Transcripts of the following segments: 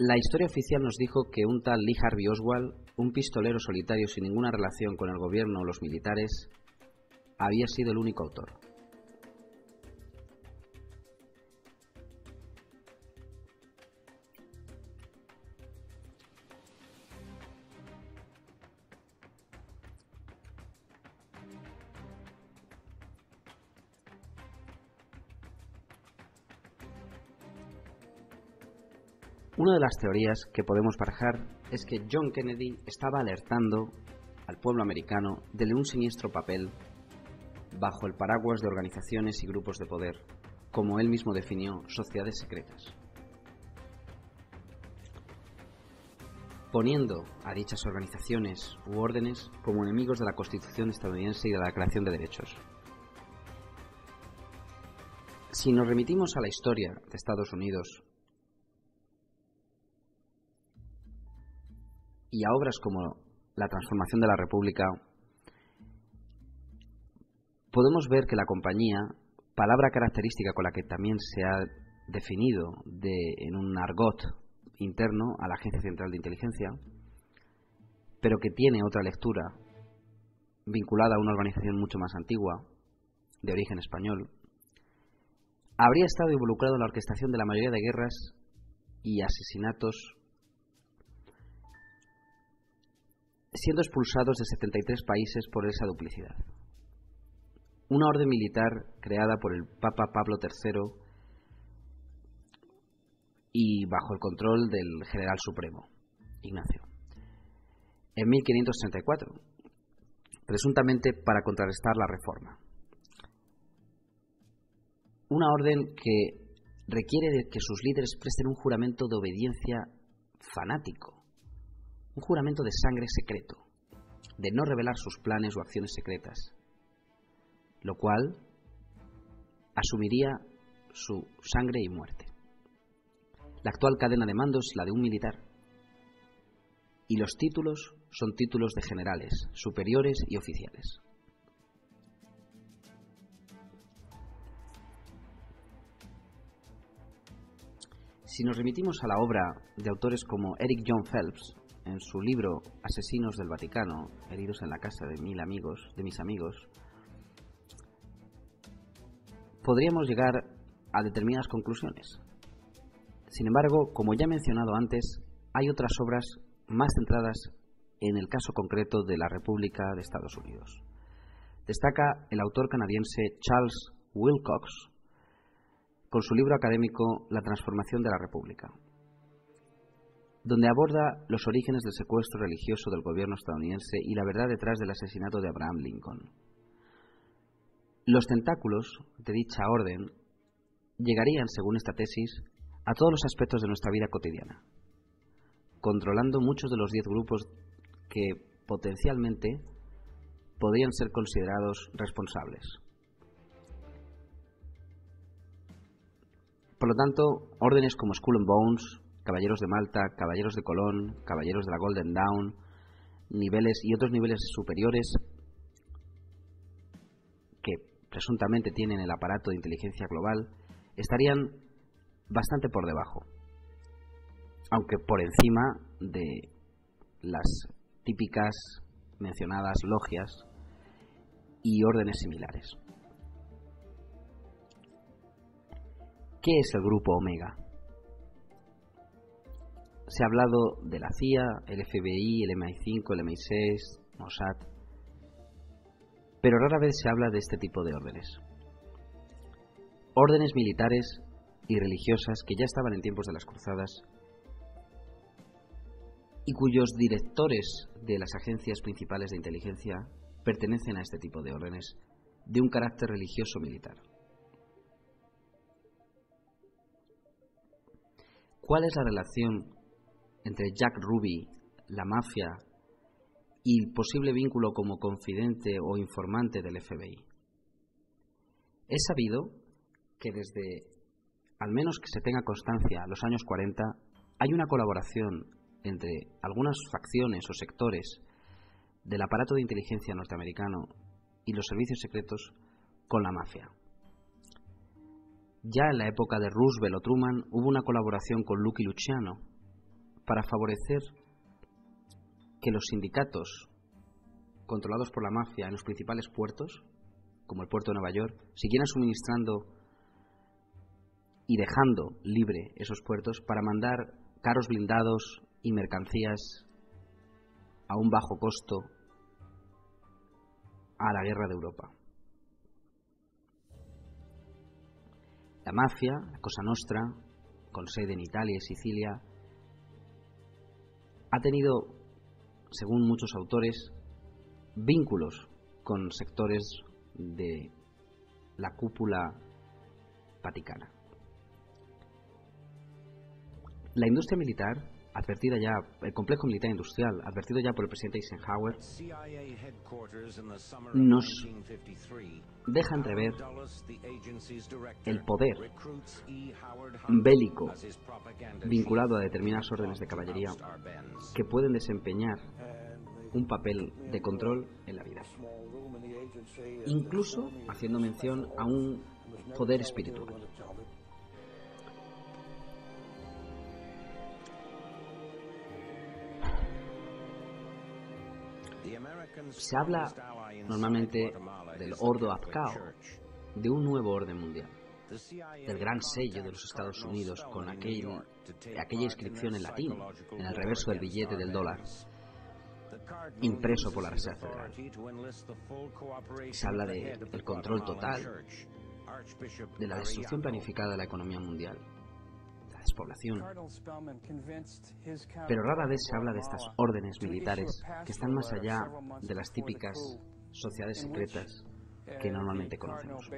La historia oficial nos dijo que un tal Lee Harvey Oswald, un pistolero solitario sin ninguna relación con el gobierno o los militares, había sido el único autor. Una de las teorías que podemos barajar es que John Kennedy estaba alertando al pueblo americano de un siniestro papel bajo el paraguas de organizaciones y grupos de poder, como él mismo definió, sociedades secretas, poniendo a dichas organizaciones u órdenes como enemigos de la Constitución estadounidense y de la Declaración de Derechos. Si nos remitimos a la historia de Estados Unidos y a obras como La transformación de la República, podemos ver que la compañía, palabra característica con la que también se ha definido en un argot interno a la Agencia Central de Inteligencia, pero que tiene otra lectura vinculada a una organización mucho más antigua, de origen español, habría estado involucrado en la orquestación de la mayoría de guerras y asesinatos, siendo expulsados de 73 países por esa duplicidad. Una orden militar creada por el Papa Pablo III y bajo el control del General Supremo, Ignacio, en 1534, presuntamente para contrarrestar la Reforma. Una orden que requiere de que sus líderes presten un juramento de obediencia fanático, un juramento de sangre secreto, de no revelar sus planes o acciones secretas, lo cual asumiría su sangre y muerte. La actual cadena de mando es la de un militar, y los títulos son títulos de generales, superiores y oficiales. Si nos remitimos a la obra de autores como Eric John Phelps, en su libro Asesinos del Vaticano, heridos en la casa de mis amigos, podríamos llegar a determinadas conclusiones. Sin embargo, como ya he mencionado antes, hay otras obras más centradas en el caso concreto de la República de Estados Unidos. Destaca el autor canadiense Charles Wilcox con su libro académico La transformación de la República, donde aborda los orígenes del secuestro religioso del gobierno estadounidense y la verdad detrás del asesinato de Abraham Lincoln. Los tentáculos de dicha orden llegarían, según esta tesis, a todos los aspectos de nuestra vida cotidiana, controlando muchos de los 10 grupos que potencialmente podrían ser considerados responsables. Por lo tanto, órdenes como Skull and Bones, Caballeros de Malta, Caballeros de Colón, Caballeros de la Golden Dawn, niveles y otros niveles superiores que presuntamente tienen el aparato de inteligencia global, estarían bastante por debajo, aunque por encima de las típicas mencionadas logias y órdenes similares. ¿Qué es el Grupo Omega? Se ha hablado de la CIA, el FBI, el MI5, el MI6, Mossad, pero rara vez se habla de este tipo de órdenes. Órdenes militares y religiosas que ya estaban en tiempos de las cruzadas y cuyos directores de las agencias principales de inteligencia pertenecen a este tipo de órdenes de un carácter religioso militar. ¿Cuál es la relación entre Jack Ruby, la mafia y el posible vínculo como confidente o informante del FBI? Es sabido que desde, al menos que se tenga constancia, los años 40, hay una colaboración entre algunas facciones o sectores del aparato de inteligencia norteamericano y los servicios secretos con la mafia. Ya en la época de Roosevelt o Truman hubo una colaboración con Lucky Luciano, para favorecer que los sindicatos controlados por la mafia en los principales puertos, como el puerto de Nueva York, siguieran suministrando y dejando libre esos puertos para mandar carros blindados y mercancías a un bajo costo a la guerra de Europa. La mafia, la Cosa Nostra, con sede en Italia y Sicilia, ha tenido, según muchos autores, vínculos con sectores de la cúpula vaticana. La industria militar, advertida ya, el complejo militar industrial, advertido ya por el presidente Eisenhower, nos deja entrever el poder bélico vinculado a determinadas órdenes de caballería que pueden desempeñar un papel de control en la vida, incluso haciendo mención a un poder espiritual. Se habla normalmente del Ordo ad Cao, de un nuevo orden mundial, del gran sello de los Estados Unidos con aquella inscripción en latín en el reverso del billete del dólar, impreso por la Reserva Federal. Se habla del control total, de la destrucción planificada de la economía mundial, la despoblación. Pero rara vez se habla de estas órdenes militares que están más allá de las típicas sociedades secretas que normalmente conocemos.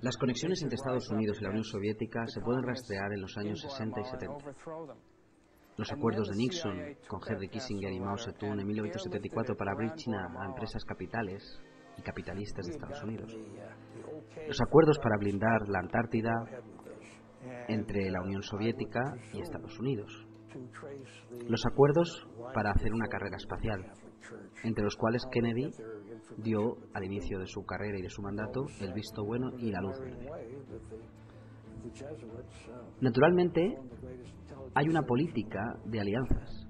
Las conexiones entre Estados Unidos y la Unión Soviética se pueden rastrear en los años 60 y 70. Los acuerdos de Nixon con Henry Kissinger y Mao Zedong en 1974 para abrir China a empresas capitales y capitalistas de Estados Unidos. Los acuerdos para blindar la Antártida entre la Unión Soviética y Estados Unidos. Los acuerdos para hacer una carrera espacial, entre los cuales Kennedy dio al inicio de su carrera y de su mandato el visto bueno y la luz verde. Naturalmente, hay una política de alianzas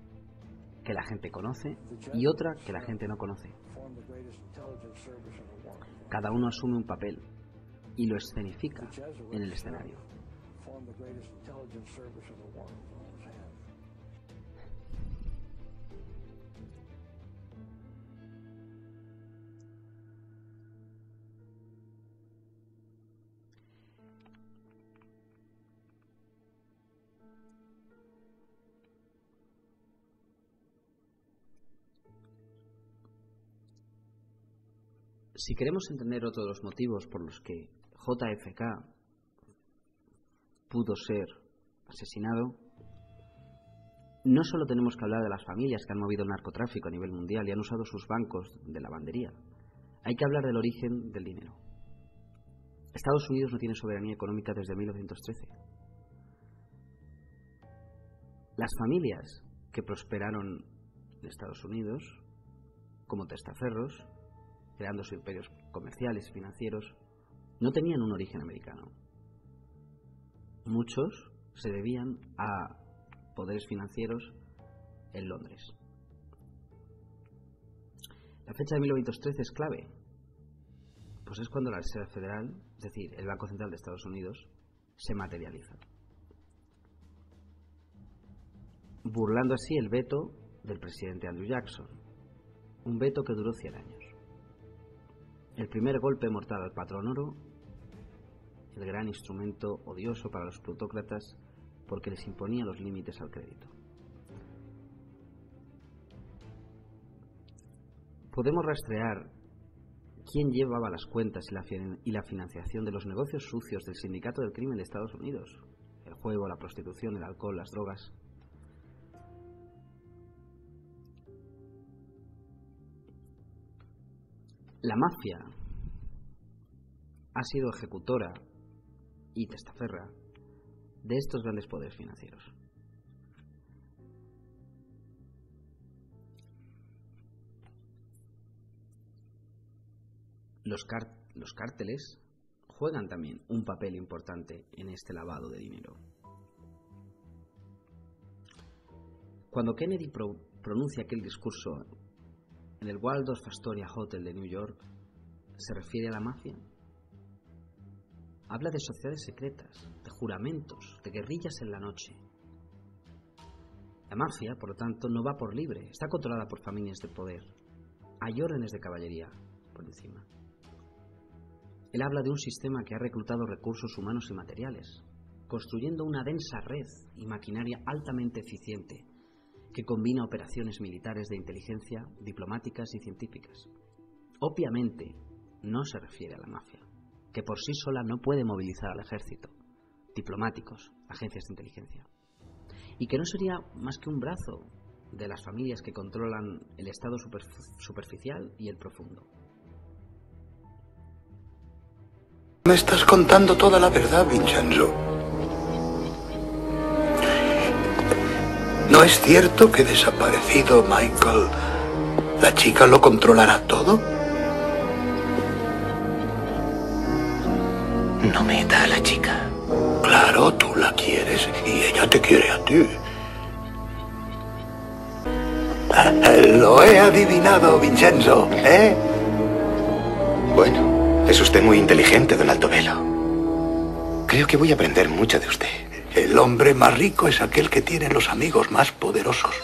que la gente conoce y otra que la gente no conoce. Cada uno asume un papel y lo escenifica en el escenario. Si queremos entender otro de los motivos por los que JFK pudo ser asesinado, no solo tenemos que hablar de las familias que han movido el narcotráfico a nivel mundial y han usado sus bancos de lavandería. Hay que hablar del origen del dinero. Estados Unidos no tiene soberanía económica desde 1913. Las familias que prosperaron en Estados Unidos, como testaferros, creando sus imperios comerciales y financieros, no tenían un origen americano. Muchos se debían a poderes financieros en Londres. La fecha de 1913 es clave, pues es cuando la Reserva Federal, es decir, el Banco Central de Estados Unidos, se materializa, burlando así el veto del presidente Andrew Jackson, un veto que duró 100 años. El primer golpe mortal al patrón oro, el gran instrumento odioso para los plutócratas porque les imponía los límites al crédito. Podemos rastrear quién llevaba las cuentas y la financiación de los negocios sucios del sindicato del crimen de Estados Unidos: el juego, la prostitución, el alcohol, las drogas. La mafia ha sido ejecutora y testaferra de estos grandes poderes financieros. Los cárteles juegan también un papel importante en este lavado de dinero. Cuando Kennedy pronuncia aquel discurso en el Waldorf Astoria Hotel de New York, ¿se refiere a la mafia? Habla de sociedades secretas, de juramentos, de guerrillas en la noche. La mafia, por lo tanto, no va por libre, está controlada por familias de poder. Hay órdenes de caballería por encima. Él habla de un sistema que ha reclutado recursos humanos y materiales, construyendo una densa red y maquinaria altamente eficiente que combina operaciones militares de inteligencia, diplomáticas y científicas. Obviamente, no se refiere a la mafia, que por sí sola no puede movilizar al ejército, diplomáticos, agencias de inteligencia, y que no sería más que un brazo de las familias que controlan el estado superficial y el profundo. Me estás contando toda la verdad, Vincenzo. ¿No es cierto que desaparecido Michael, la chica lo controlará todo? No meta a la chica. Claro, tú la quieres y ella te quiere a ti. Lo he adivinado, Vincenzo, ¿eh? Bueno, es usted muy inteligente, don Altobello. Creo que voy a aprender mucho de usted. El hombre más rico es aquel que tiene los amigos más poderosos.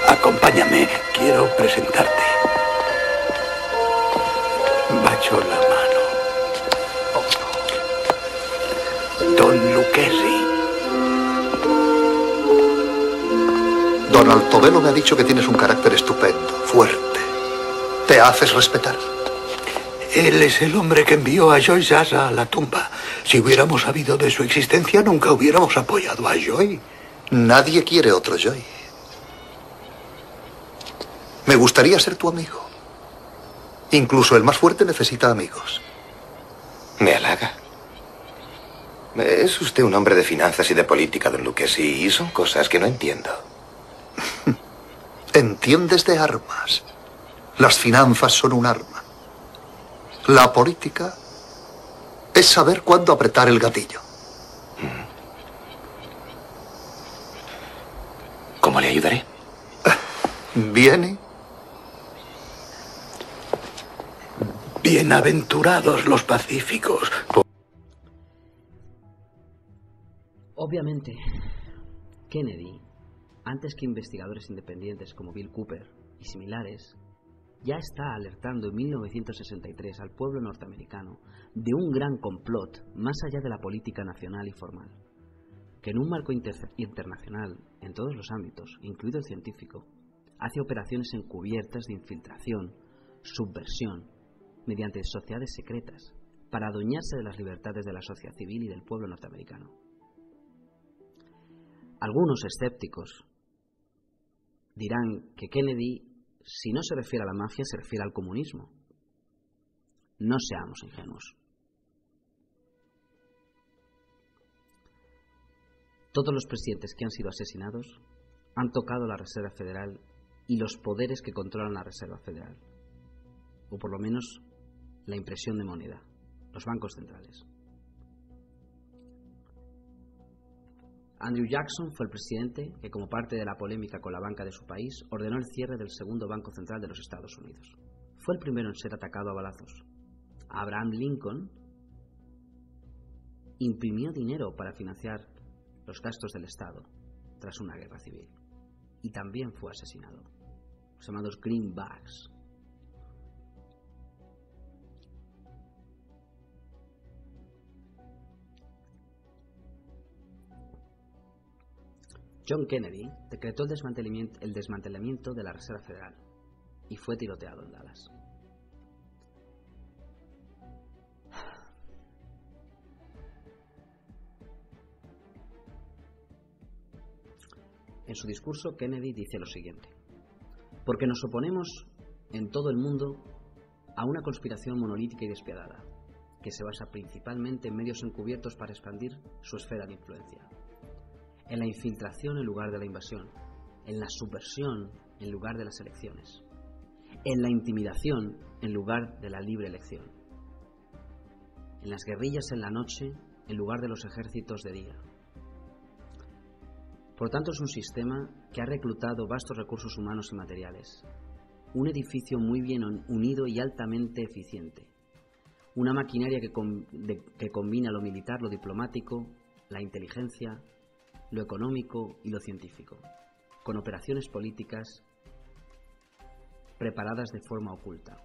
Acompáñame, quiero presentarte. Bacho la mano. Don Lucchesi. Don Altobello me ha dicho que tienes un carácter estupendo, fuerte. ¿Te haces respetar? Él es el hombre que envió a Joy Zaza a la tumba. Si hubiéramos sabido de su existencia, nunca hubiéramos apoyado a Joy. Nadie quiere otro Joy. Me gustaría ser tu amigo. Incluso el más fuerte necesita amigos. Me halaga. Es usted un hombre de finanzas y de política, don Lucchesi, y son cosas que no entiendo. Entiendes de armas. Las finanzas son un arma. La política es saber cuándo apretar el gatillo. ¿Cómo le ayudaré? Viene. Bienaventurados los pacíficos. Obviamente, Kennedy, antes que investigadores independientes como Bill Cooper y similares, ya está alertando en 1963 al pueblo norteamericano de un gran complot más allá de la política nacional y formal, que en un marco internacional, en todos los ámbitos, incluido el científico, hace operaciones encubiertas de infiltración, subversión, mediante sociedades secretas, para adueñarse de las libertades de la sociedad civil y del pueblo norteamericano. Algunos escépticos dirán que Kennedy, si no se refiere a la mafia, se refiere al comunismo. No seamos ingenuos. Todos los presidentes que han sido asesinados han tocado la Reserva Federal y los poderes que controlan la Reserva Federal, o por lo menos la impresión de moneda, los bancos centrales. Andrew Jackson fue el presidente que, como parte de la polémica con la banca de su país, ordenó el cierre del segundo banco central de los Estados Unidos. Fue el primero en ser atacado a balazos. Abraham Lincoln imprimió dinero para financiar los gastos del Estado tras una guerra civil. Y también fue asesinado. Los llamados greenbacks. John Kennedy decretó el desmantelamiento de la Reserva Federal y fue tiroteado en Dallas. En su discurso, Kennedy dice lo siguiente: porque nos oponemos en todo el mundo a una conspiración monolítica y despiadada, que se basa principalmente en medios encubiertos para expandir su esfera de influencia, en la infiltración en lugar de la invasión, en la subversión en lugar de las elecciones, en la intimidación en lugar de la libre elección, en las guerrillas en la noche en lugar de los ejércitos de día, Por tanto, es un sistema que ha reclutado vastos recursos humanos y materiales, un edificio muy bien unido y altamente eficiente, una maquinaria que combina lo militar, lo diplomático, la inteligencia, lo económico y lo científico, con operaciones políticas preparadas de forma oculta.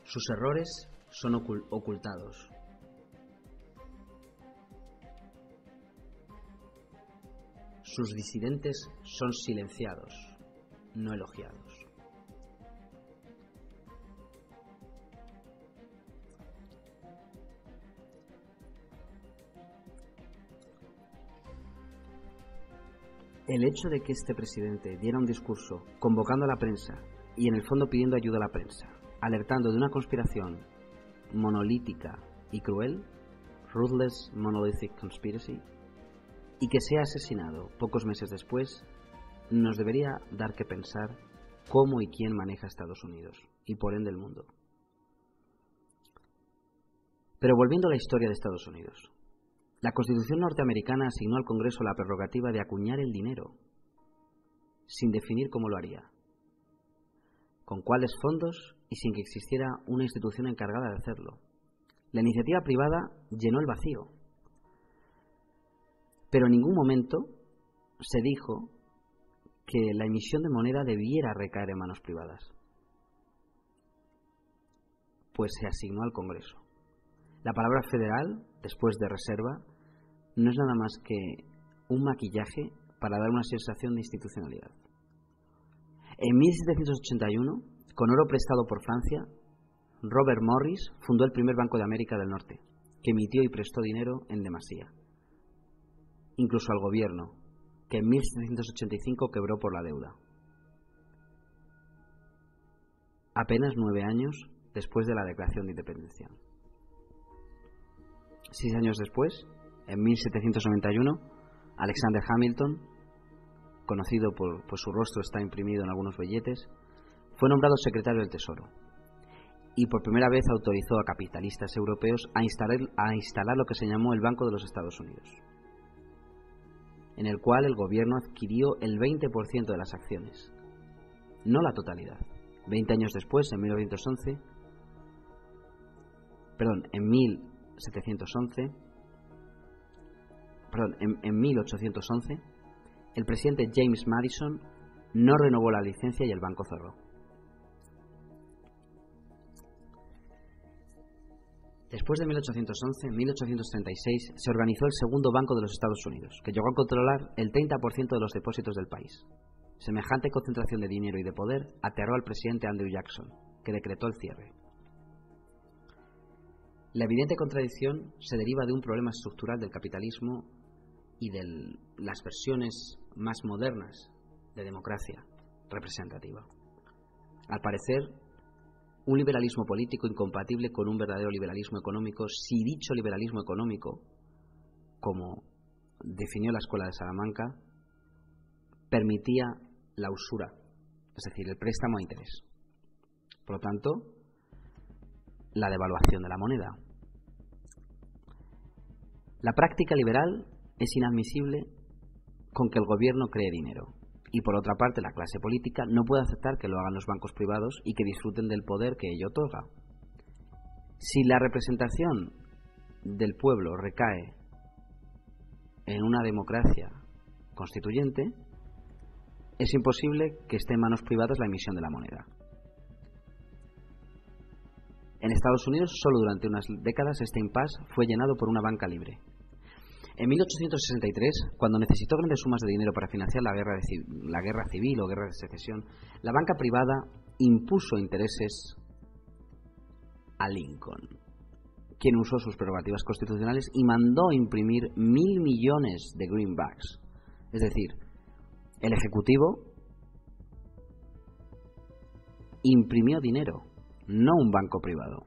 Sus errores son ocultados. Sus disidentes son silenciados, no elogiados. El hecho de que este presidente diera un discurso convocando a la prensa y en el fondo pidiendo ayuda a la prensa, alertando de una conspiración monolítica y cruel, Ruthless Monolithic Conspiracy, y que sea asesinado pocos meses después, nos debería dar que pensar cómo y quién maneja Estados Unidos y por ende el mundo. Pero volviendo a la historia de Estados Unidos, la Constitución norteamericana asignó al Congreso la prerrogativa de acuñar el dinero, sin definir cómo lo haría, con cuáles fondos y sin que existiera una institución encargada de hacerlo. La iniciativa privada llenó el vacío, pero en ningún momento se dijo que la emisión de moneda debiera recaer en manos privadas, pues se asignó al Congreso. La palabra federal, después de reserva, no es nada más que un maquillaje para dar una sensación de institucionalidad. En 1781, con oro prestado por Francia, Robert Morris fundó el primer Banco de América del Norte, que emitió y prestó dinero en demasía, incluso al gobierno, que en 1785 quebró por la deuda. Apenas 9 años después de la Declaración de Independencia. 6 años después, en 1791, Alexander Hamilton, conocido por su rostro está imprimido en algunos billetes, fue nombrado secretario del Tesoro y por primera vez autorizó a capitalistas europeos a instalar lo que se llamó el Banco de los Estados Unidos, en el cual el gobierno adquirió el 20% de las acciones, no la totalidad. 20 años después, en 1811, el presidente James Madison no renovó la licencia y el banco cerró. Después de 1811, en 1836, se organizó el segundo Banco de los Estados Unidos, que llegó a controlar el 30% de los depósitos del país. Semejante concentración de dinero y de poder aterró al presidente Andrew Jackson, que decretó el cierre. La evidente contradicción se deriva de un problema estructural del capitalismo y de las versiones más modernas de democracia representativa. Al parecer, un liberalismo político incompatible con un verdadero liberalismo económico, si dicho liberalismo económico, como definió la Escuela de Salamanca, permitía la usura, es decir, el préstamo a interés. Por lo tanto, la devaluación de la moneda. La práctica liberal es inadmisible con que el gobierno cree dinero. Y por otra parte, la clase política no puede aceptar que lo hagan los bancos privados y que disfruten del poder que ello otorga. Si la representación del pueblo recae en una democracia constituyente, es imposible que esté en manos privadas la emisión de la moneda. En Estados Unidos, solo durante unas décadas, este impasse fue llenado por una banca libre. En 1863, cuando necesitó grandes sumas de dinero para financiar la guerra civil o guerra de secesión, la banca privada impuso intereses a Lincoln, quien usó sus prerrogativas constitucionales y mandó imprimir 1.000 millones de greenbacks. Es decir, el Ejecutivo imprimió dinero, no un banco privado.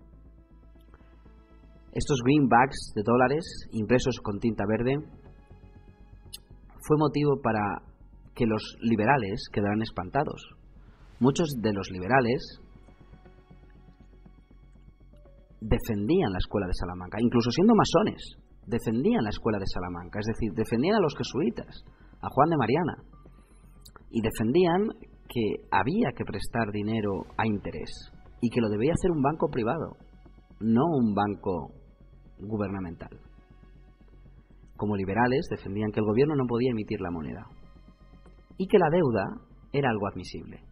Estos greenbacks de dólares impresos con tinta verde fue motivo para que los liberales quedaran espantados. Muchos de los liberales defendían la Escuela de Salamanca, incluso siendo masones, defendían la escuela de Salamanca, es decir, defendían a los jesuitas, a Juan de Mariana, y defendían que había que prestar dinero a interés y que lo debía hacer un banco privado, no un banco gubernamental. Como liberales, defendían que el gobierno no podía emitir la moneda y que la deuda era algo admisible.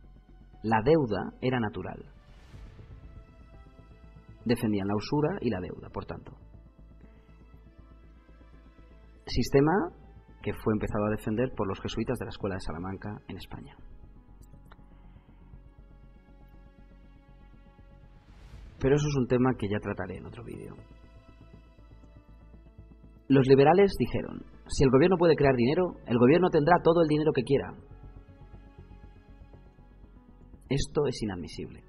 La deuda era natural. Defendían la usura y la deuda, por tanto. Sistema que fue empezado a defender por los jesuitas de la Escuela de Salamanca en España. Pero eso es un tema que ya trataré en otro vídeo. Los liberales dijeron: si el gobierno puede crear dinero, el gobierno tendrá todo el dinero que quiera. Esto es inadmisible.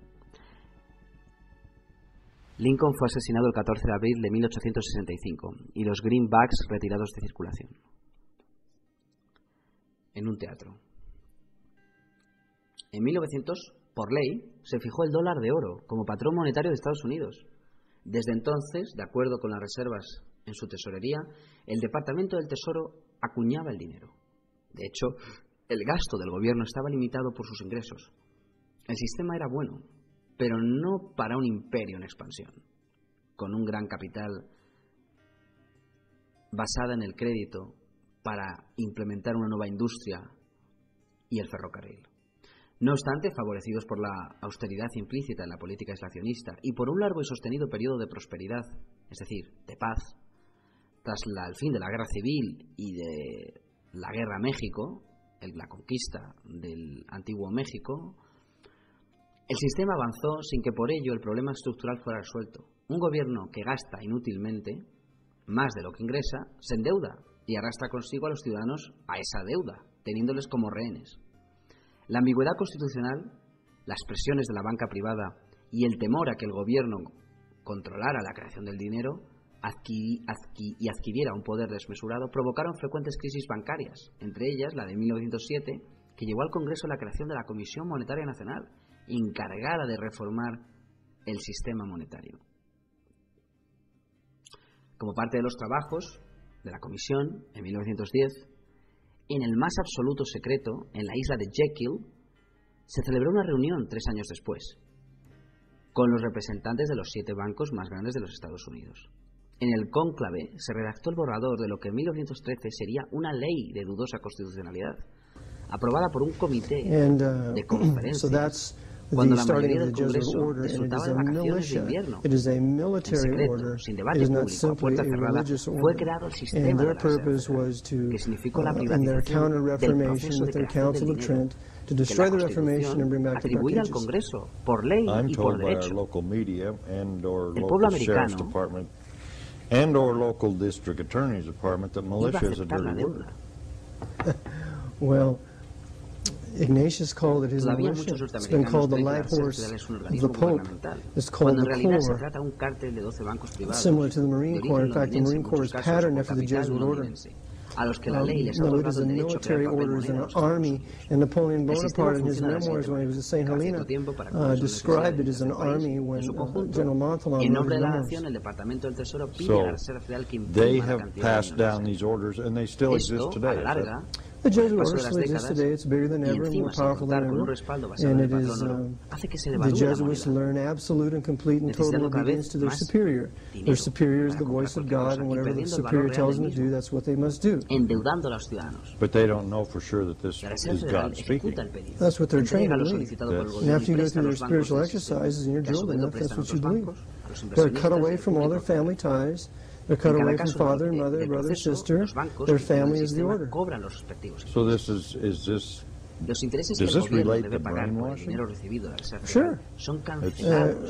Lincoln fue asesinado el 14 de abril de 1865 y los greenbacks retirados de circulación. En un teatro. En 1900, por ley, se fijó el dólar de oro como patrón monetario de Estados Unidos. Desde entonces, de acuerdo con las reservas en su tesorería, el Departamento del Tesoro acuñaba el dinero. De hecho, el gasto del gobierno estaba limitado por sus ingresos. El sistema era bueno, pero no para un imperio en expansión, con un gran capital basada en el crédito para implementar una nueva industria y el ferrocarril. No obstante, favorecidos por la austeridad implícita en la política aislacionista y por un largo y sostenido periodo de prosperidad, es decir, de paz, tras el fin de la guerra civil y de la guerra a México, la conquista del antiguo México, el sistema avanzó sin que por ello el problema estructural fuera resuelto. Un gobierno que gasta inútilmente, más de lo que ingresa, se endeuda y arrastra consigo a los ciudadanos a esa deuda, teniéndoles como rehenes. La ambigüedad constitucional, las presiones de la banca privada y el temor a que el gobierno controlara la creación del dinero y adquiriera un poder desmesurado provocaron frecuentes crisis bancarias, entre ellas la de 1907, que llevó al Congreso a la creación de la Comisión Monetaria Nacional, encargada de reformar el sistema monetario. Como parte de los trabajos de la Comisión, en 1910, en el más absoluto secreto, en la isla de Jekyll, se celebró una reunión 3 años después, con los representantes de los 7 bancos más grandes de los Estados Unidos. En el cónclave se redactó el borrador de lo que en 1913 sería una ley de dudosa constitucionalidad, aprobada por un comité de conferencias, cuando la mayoría del Congreso disfrutaba de vacaciones de invierno. En secreto, sin debate público, a puerta cerrada, fue creado el sistema de la reserva, que significó la privatización del proceso de creación del dinero, que la Constitución atribuía al Congreso, por ley y por derecho. El pueblo americano iba a aceptar la deuda. Ignatius called it his militia. It's been called the light horse of the Pope. It's called the Corps. Similar to the Marine Corps. In fact, the Marine Corps is patterned after the Jesuit order. No, it is a military order, it is an army, and Napoleon Bonaparte in his memoirs when he was at St. Helena described it as an army when General Montholon wrote his memoirs. So they have passed down these orders and they still exist today. The Jesuit order still exists today. It's bigger than ever, more powerful than ever, and it is the Jesuits learn absolute and complete and total obedience to their superior. Their superior is the voice of God, and whatever the superior tells them to do, that's what they must do. But they don't know for sure that this is God speaking. That's what they're trained to believe. And after you go through their spiritual exercises and you're drilled enough, that's what you believe. They're cut away from all their family ties. They're cut away from father, mother, brother, sister. Their family is the order. So this does this relate to brainwashing? Sure.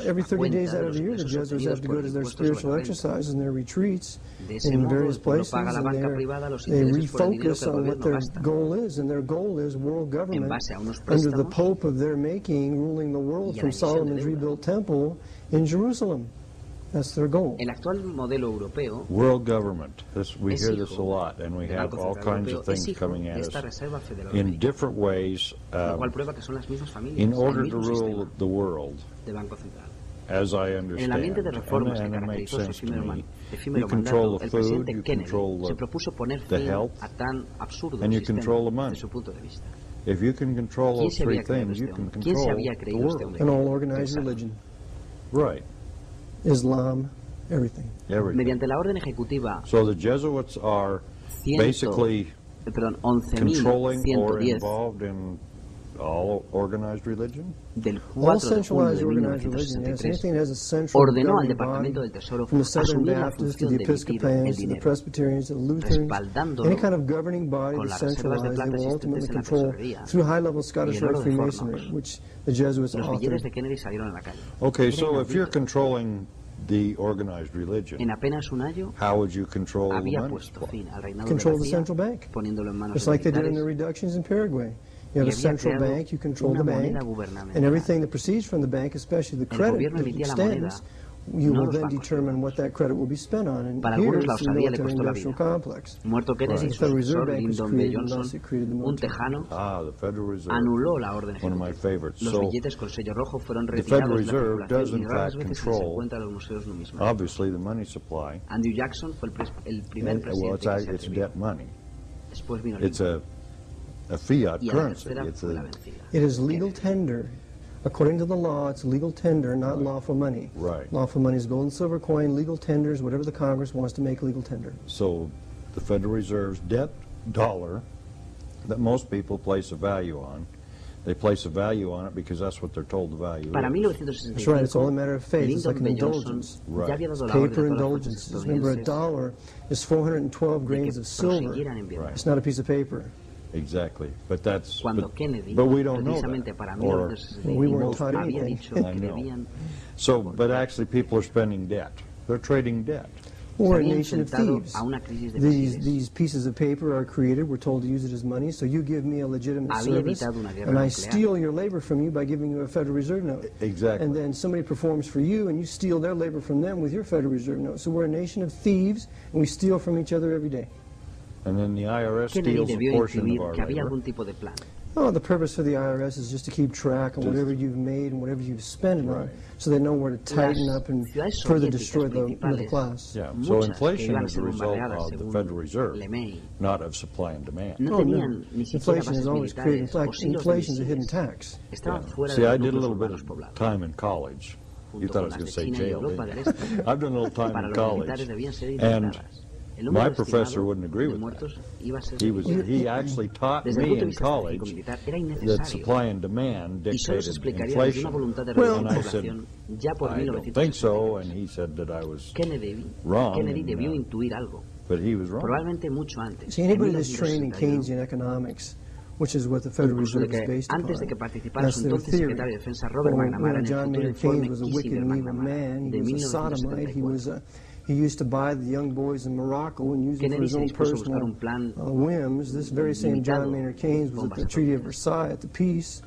Every 30 days out of the year, the Jesuits have to go to their spiritual exercises and their retreats in various places, and they refocus on what their goal is, and their goal is world government under the Pope of their making, ruling the world from Solomon's rebuilt temple in Jerusalem. That's their goal. El actual modelo europeo, world government. We hear this a lot, and we have all kinds of things coming at us in different ways in order to rule the world, as I understand. And it makes sense to me. efímero mandato, el presidente Kennedy se propuso poner fin a tan absurdo sistema desde su punto de vista. ¿Quién se había creído este hombre? ¿Quién se había creído este hombre? An all organized religion. Right. Islam, everything. Mediante la orden ejecutiva. So the Jesuits are basically controlling or involved in all organized religion? Del 4 de junio de 1963, ordenó al Departamento del Tesoro asumir la función de emitir el dinero, respaldándolo con las reservas de plata existentes en la tesorería y el oro de Freemasonry. Los billetes de Kennedy salieron a la calle. Okay, so if you're controlling the organized religion, en apenas un año how would you control había the money puesto supply? fin al reinado Control de the central bank. poniéndolo en manos Just de like they did in the militares. reductions in Paraguay. You have a central bank, you control the bank, and everything that proceeds from the bank, especially the credit that extends, you will then determine what that credit will be spent on. And Para here algunos is la the osadía le military costó la industrial vida. complex. Muerto Kennedy, The su Federal Reserve sucesor Bank was Lyndon B. created, Johnson, thus it created the un military. tejano, The Federal Reserve. anuló la orden One of my ejecutiva. favorites. Los So, billetes con sello rojo fueron the Federal retirados de la Reserve does circulación y in raras fact veces se control, encuentra en los museos numismáticos. obviously, the money supply. Andrew Jackson fue el primer Well, presidente que se it's atrevió. debt money. Después vino It's Lincoln. a fiat Y a la currency. tercera It's fue la a, vencida. It is legal tender. According to the law, it's legal tender, not lawful money. Right. Lawful money is gold and silver coin, legal tenders, whatever the Congress wants to make legal tender. so the Federal Reserve's debt dollar that most people place a value on, they place a value on it because that's what they're told the value Para is. That's right, it's all a matter of faith. It's Lyndon like an B. Johnson indulgence. Right. ya había dado la orden a Paper todas las fuerzas indulgences. Remember, a estadounidenses dollar is 412 grains of silver. prosiguieran enviando. It's not a piece of paper. Exactly. But that's Cuando Kennedy, but we don't know precisamente that. para Or, 1965, we weren't taught había anything. dicho I que know. debían. so, but actually people are spending debt. They're trading debt. We're a había nation of enfrentado thieves. a una crisis de These, misiles. these pieces of paper are created, we're told to use it as money, so you give me a legitimate Había service, evitado una guerra and I nuclear. steal your labor from you by giving you a Federal Reserve note. Exactly. And then somebody performs for you, and you steal their labor from them with your Federal Reserve note. So we're a nation of thieves, and we steal from each other every day. And then the IRS Kennedy steals a debió portion of intuir our que había labor. algún tipo de plan. Oh, the purpose for the IRS is just to keep track of whatever you've made and whatever you've spent it on, so they know where to tighten up and ciudades further soviéticas destroy the middle principales, class. Yeah. So muchas que inflation iban a is ser a result bombardeadas of the según Federal Reserve, LeMay, not of supply and demand. no Oh, tenían ni siquiera Inflation is bases always created. In militares o fact, silos de inflation is a hidden misiles. tax. Estaban fuera See, de I los did a núcleos little bit urbanos of poblados. time in college. You Junto thought I con was las going de to say China y jail, Europa didn't del you? Este, I've done a little time para in los college. militares debían ser And indemnizadas. El my número professor estimado wouldn't agree de with muertos iba a ser he actually taught Desde el me punto de in vista college estratégico-militar era that innecesario supply and demand y solo dictated se explicaría desde una inflation. voluntad de Well, reducir and I said, población ya por I don't think so, and 1963. he said that I was Kennedy wrong, debió and, intuir algo, but he was wrong. probablemente mucho antes. See, en anybody that's trained in 1961, Keynesian economics, which is what the Federal incluso Reserve de is que based antes de que upon, participara that's su their entonces theory. secretario de defensa Robert Well, McNamara en el John futuro Maynard informe Keynes was a wicked and evil Kissinger-McNamara man. de He was a sodomite. 1974. He used to buy the young boys in Morocco and use them for Kennedy his se own dispuso a buscar personal un plan whims. This very same John Maynard Keynes was at the Treaty of Versailles at the peace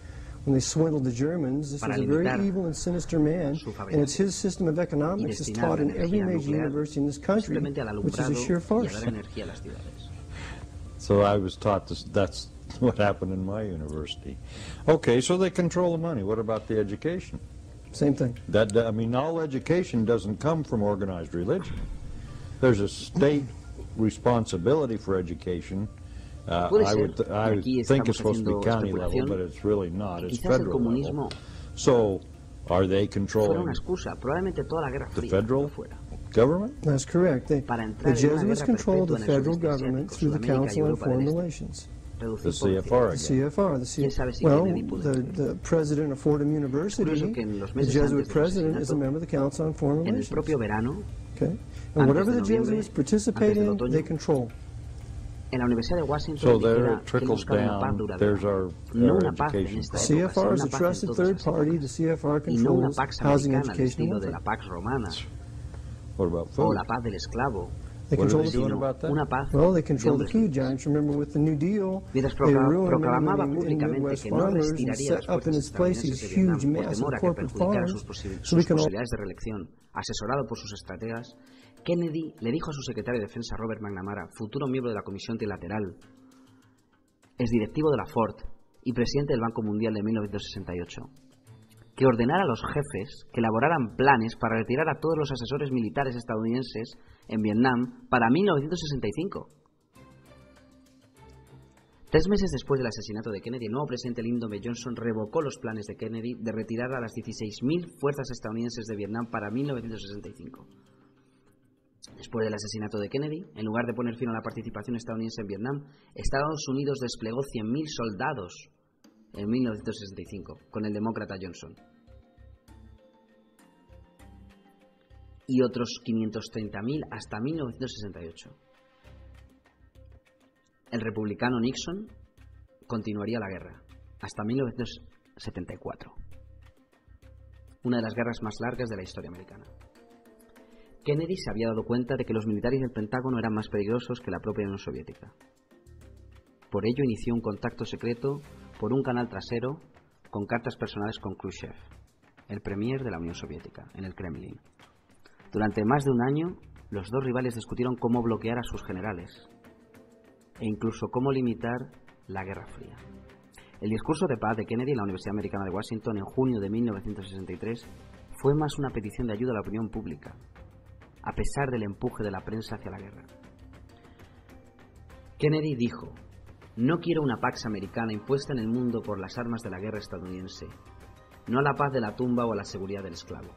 when they swindled the Germans. This was a very evil and sinister man, and it's his system of economics is taught in every major university in this country, simplemente al which is a alumbrado sheer y a farce. dar energía a las ciudades. So I was taught this, that's what happened in my university. Okay, so they control the money. What about the education? Same thing. That, I mean, all education doesn't come from organized religion. There's a state responsibility for education. I think it's supposed to be county level, but it's really not. It's federal level. So, are they Fuera controlling una excusa, probablemente toda la Guerra the Fría federal fuera. government? That's correct. Para The entrar en una Jesuits guerra control the perpetua en el federal sudeste government asiático, through the Sudamérica y Council on Europa del Foreign Este. Relations. Reducir The por CFR The again. CFR, ¿Quién sabe si well, Kennedy pudo the president of Fordham University, curioso que en los the meses Jesuit antes del president, is a asesinato, member of the Council on Foreign En el Relations. propio verano, Okay, antes and whatever de the noviembre, Jesuits participate antes del in, otoño, they control. en la Universidad de Washington So dijera there it que trickles buscaba una paz down. duradera. There's our No una paz en education. esta The época, CFR sino is a una paz en trusted todas third las party. épocas. The CFR Y no una controls pax housing, americana al education, estilo and de la welfare. Pax Romana What about o food? la paz del esclavo. They What are control they the doing food. about that? Una paz Well, they de control the hombres food libres. giants. Remember, with the New Deal, Mientras they ruined proclamaba many públicamente Midwest que no farmers and retiraría las set up in fuerzas its place these estadounidenses de huge, Vietnam por massive temor a que corporate perjudicara farms. sus So we can all posibilidades de reelección, asesorado por sus estrategas, Kennedy le dijo a su secretario de Defensa Robert McNamara, futuro miembro de la Comisión Trilateral, exdirectivo de la Ford y presidente del Banco Mundial de 1968, que ordenara a los jefes que elaboraran planes para retirar a todos los asesores militares estadounidenses en Vietnam para 1965. 3 meses después del asesinato de Kennedy, el nuevo presidente Lyndon B. Johnson revocó los planes de Kennedy de retirar a las 16.000 fuerzas estadounidenses de Vietnam para 1965. Después del asesinato de Kennedy, en lugar de poner fin a la participación estadounidense en Vietnam, Estados Unidos desplegó 100.000 soldados en 1965, con el demócrata Johnson. Y otros 530.000 hasta 1968. El republicano Nixon continuaría la guerra hasta 1974. Una de las guerras más largas de la historia americana. Kennedy se había dado cuenta de que los militares del Pentágono eran más peligrosos que la propia Unión Soviética. Por ello inició un contacto secreto por un canal trasero con cartas personales con Khrushchev, el premier de la Unión Soviética, en el Kremlin. Durante más de un año, los dos rivales discutieron cómo bloquear a sus generales e incluso cómo limitar la Guerra Fría. El discurso de paz de Kennedy en la Universidad Americana de Washington en junio de 1963 fue más una petición de ayuda a la opinión pública, a pesar del empuje de la prensa hacia la guerra. Kennedy dijo: "No quiero una pax americana impuesta en el mundo por las armas de la guerra estadounidense, no a la paz de la tumba o a la seguridad del esclavo.